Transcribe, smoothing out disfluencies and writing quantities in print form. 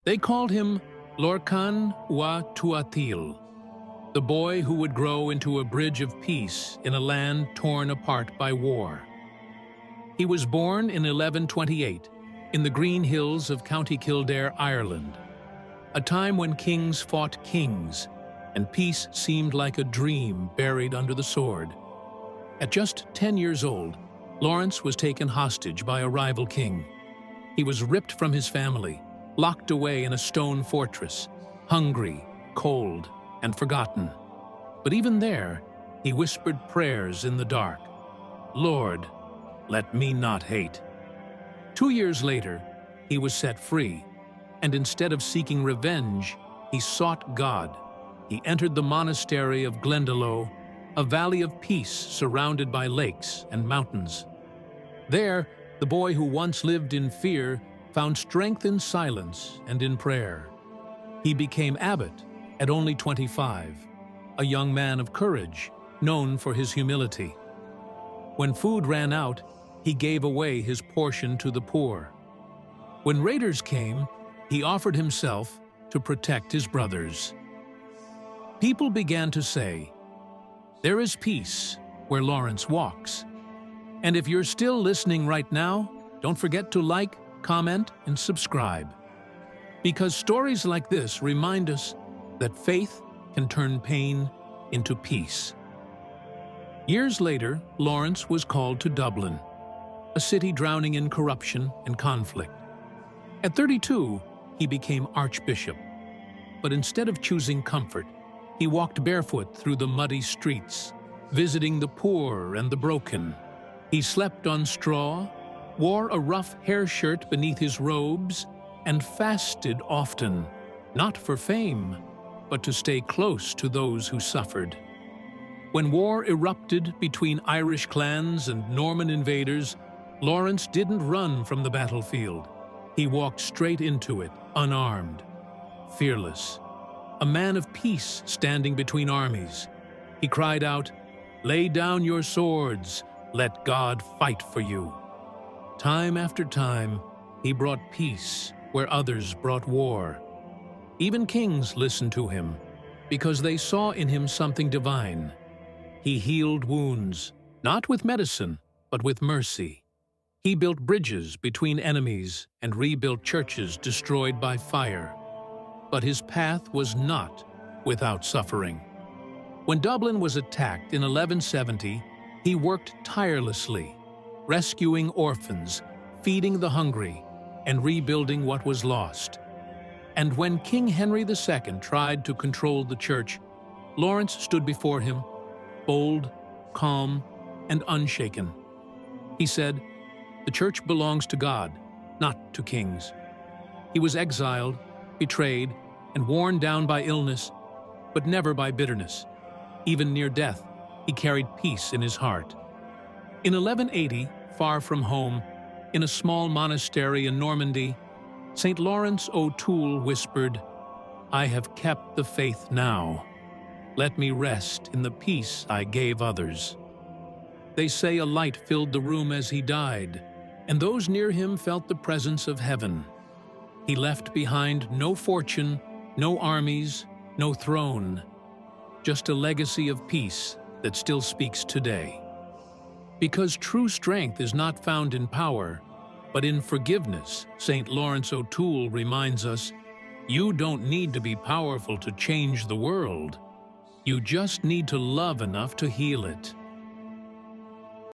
They called him Lorcan wa Tuathil, the boy who would grow into a bridge of peace in a land torn apart by war. He was born in 1128 in the Green Hills of County Kildare, Ireland, a time when kings fought kings and peace seemed like a dream buried under the sword. At just 10 years old, Lawrence was taken hostage by a rival king. He was ripped from his family, locked away in a stone fortress, hungry, cold, and forgotten. But even there, he whispered prayers in the dark. "Lord, let me not hate." 2 years later, he was set free, and instead of seeking revenge, he sought God. He entered the monastery of Glendalough, a valley of peace surrounded by lakes and mountains. There, the boy who once lived in fear found strength in silence and in prayer. He became abbot at only 25, a young man of courage, known for his humility. When food ran out, he gave away his portion to the poor. When raiders came, he offered himself to protect his brothers. People began to say, "There is peace where Lawrence walks." And if you're still listening right now, don't forget to like, comment, and subscribe. Because stories like this remind us that faith can turn pain into peace. Years later, Lawrence was called to Dublin, a city drowning in corruption and conflict. At 32, he became Archbishop. But instead of choosing comfort, he walked barefoot through the muddy streets, visiting the poor and the broken. He slept on straw, wore a rough hair shirt beneath his robes, and fasted often, not for fame, but to stay close to those who suffered. When war erupted between Irish clans and Norman invaders, Lawrence didn't run from the battlefield. He walked straight into it, unarmed, fearless, a man of peace standing between armies. He cried out, "Lay down your swords, let God fight for you." Time after time, he brought peace where others brought war. Even kings listened to him because they saw in him something divine. He healed wounds, not with medicine, but with mercy. He built bridges between enemies and rebuilt churches destroyed by fire. But his path was not without suffering. When Dublin was attacked in 1170, he worked tirelessly, rescuing orphans, feeding the hungry, and rebuilding what was lost. And when King Henry II tried to control the church, Lawrence stood before him, bold, calm, and unshaken. He said, "The church belongs to God, not to kings." He was exiled, betrayed, and worn down by illness, but never by bitterness. Even near death, he carried peace in his heart. In 1180, far from home, in a small monastery in Normandy, St. Lawrence O'Toole whispered, "I have kept the faith now. Let me rest in the peace I gave others." They say a light filled the room as he died, and those near him felt the presence of heaven. He left behind no fortune, no armies, no throne, just a legacy of peace that still speaks today. Because true strength is not found in power, but in forgiveness, St. Lawrence O'Toole reminds us, you don't need to be powerful to change the world. You just need to love enough to heal it.